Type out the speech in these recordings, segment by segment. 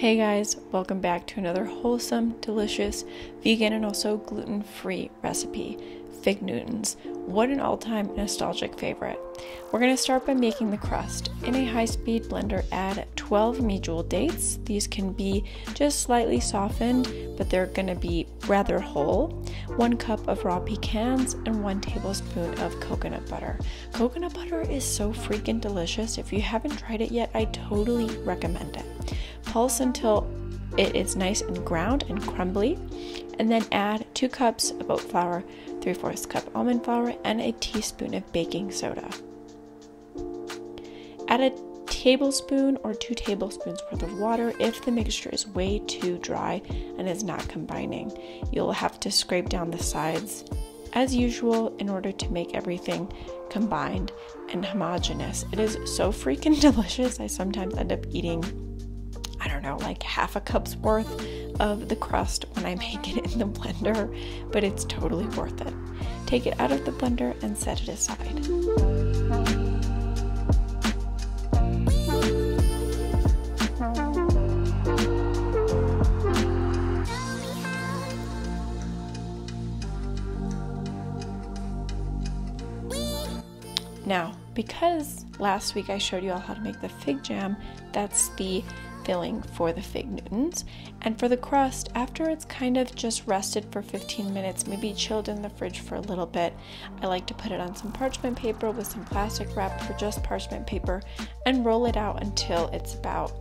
Hey guys, welcome back to another wholesome, delicious, vegan and also gluten-free recipe, fig Newtons. What an all-time nostalgic favorite. We're going to start by making the crust. In a high-speed blender, add 12 medjool dates. These can be just slightly softened, but they're going to be rather whole. 1 cup of raw pecans and 1 tablespoon of coconut butter. Coconut butter is so freaking delicious. If you haven't tried it yet, I totally recommend it. Pulse until it is nice and ground and crumbly, and then add 2 cups of oat flour, 3/4 cup almond flour, and a teaspoon of baking soda. Add a tablespoon or 2 tablespoons worth of water if the mixture is way too dry and is not combining. You'll have to scrape down the sides as usual in order to make everything combined and homogeneous. It is so freaking delicious. I sometimes end up eating, I don't know, like half a cup's worth of the crust when I make it in the blender, but it's totally worth it. Take it out of the blender and set it aside. Now, because last week I showed you all how to make the fig jam, that's the filling for the fig Newtons. And for the crust, after it's kind of just rested for 15 minutes, maybe chilled in the fridge for a little bit, I like to put it on some parchment paper with some plastic wrap or just parchment paper and roll it out until it's about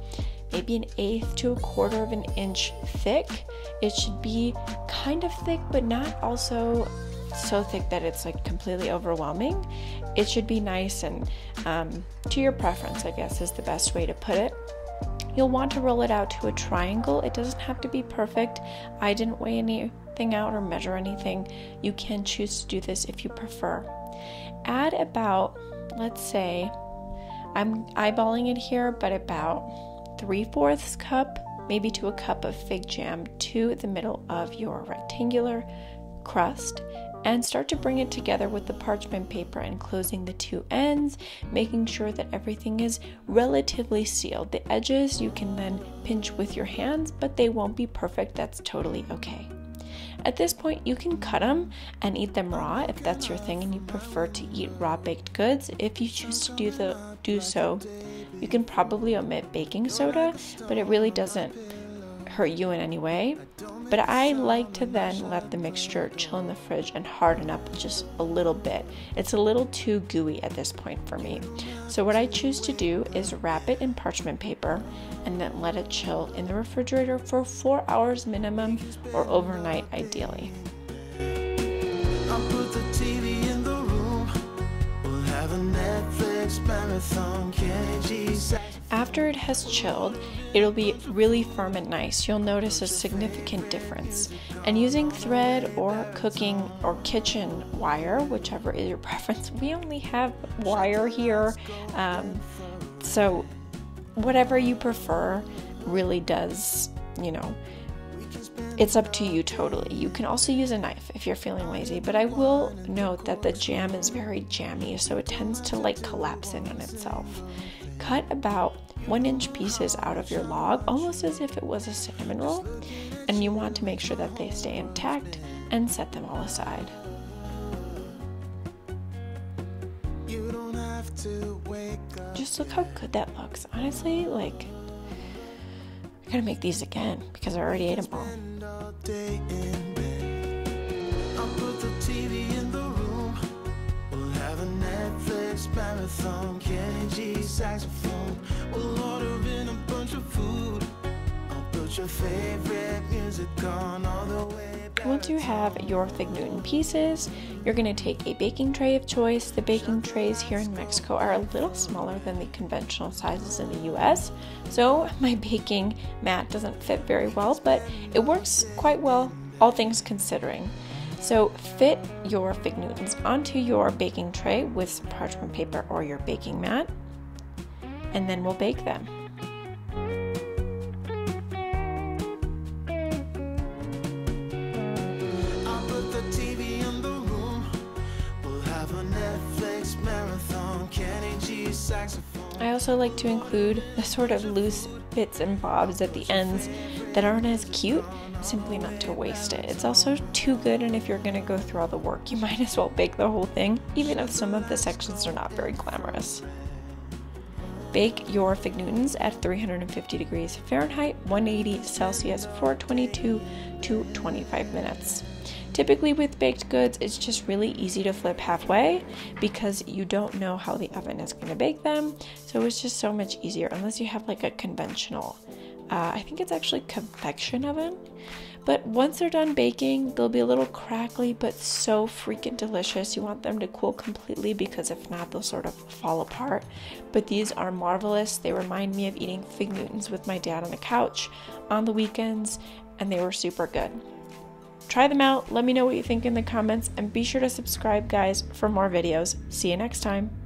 maybe 1/8 to 1/4 of an inch thick. It should be kind of thick, but not also so thick that it's like completely overwhelming. It should be nice and to your preference, I guess is the best way to put it. You'll want to roll it out to a triangle. It doesn't have to be perfect. I didn't weigh anything out or measure anything. You can choose to do this if you prefer. Add about, let's say, I'm eyeballing it here, but about 3/4 cup, maybe to a cup of fig jam to the middle of your rectangular crust, and start to bring it together with the parchment paper and closing the 2 ends, making sure that everything is relatively sealed. The edges you can then pinch with your hands, but they won't be perfect. That's totally okay. At this point, you can cut them and eat them raw if that's your thing and you prefer to eat raw baked goods. If you choose to do so, you can probably omit baking soda, but it really doesn't hurt you in any way. But I like to then let the mixture chill in the fridge and harden up just a little bit. It's a little too gooey at this point for me. So what I choose to do is wrap it in parchment paper and then let it chill in the refrigerator for 4 hours minimum, or overnight ideally. I'll put the TV in the room. We'll have a Netflix marathon. After it has chilled, it'll be really firm and nice. You'll notice a significant difference. And using thread or cooking or kitchen wire, whichever is your preference, we only have wire here. So whatever you prefer really does, it's up to you totally. You can also use a knife if you're feeling lazy, but I will note that the jam is very jammy, so it tends to like collapse in on itself. Cut about 1-inch pieces out of your log, almost as if it was a cinnamon roll, and you want to make sure that they stay intact and set them all aside. Just look how good that looks. Honestly, like, I gotta make these again because I already ate them all. Marathon, Kenny G saxophone. We'll order in a bunch of food. I'll put your favorite music on all the way back. Once you have your fig Newton pieces, you're going to take a baking tray of choice. The baking trays here in Mexico are a little smaller than the conventional sizes in the US, so my baking mat doesn't fit very well, but it works quite well, all things considering. So fit your fig Newtons onto your baking tray with some parchment paper or your baking mat, and then we'll bake them. I'll put the TV in the room. We'll have a Netflix marathon. Kenny G saxophone. I also like to include a sort of loose bits and bobs at the ends that aren't as cute, simply not to waste it. It's also too good, and if you're gonna go through all the work, you might as well bake the whole thing, even if some of the sections are not very glamorous. Bake your fig Newtons at 350 degrees Fahrenheit, 180 Celsius for 22 to 25 minutes. Typically with baked goods, it's just really easy to flip halfway because you don't know how the oven is going to bake them. So it's just so much easier unless you have like a conventional, I think it's actually convection oven. But once they're done baking, they'll be a little crackly, but so freaking delicious. You want them to cool completely because if not, they'll sort of fall apart. But these are marvelous. They remind me of eating fig Newtons with my dad on the couch on the weekends, and they were super good. Try them out. Let me know what you think in the comments, and be sure to subscribe, guys, for more videos. See you next time.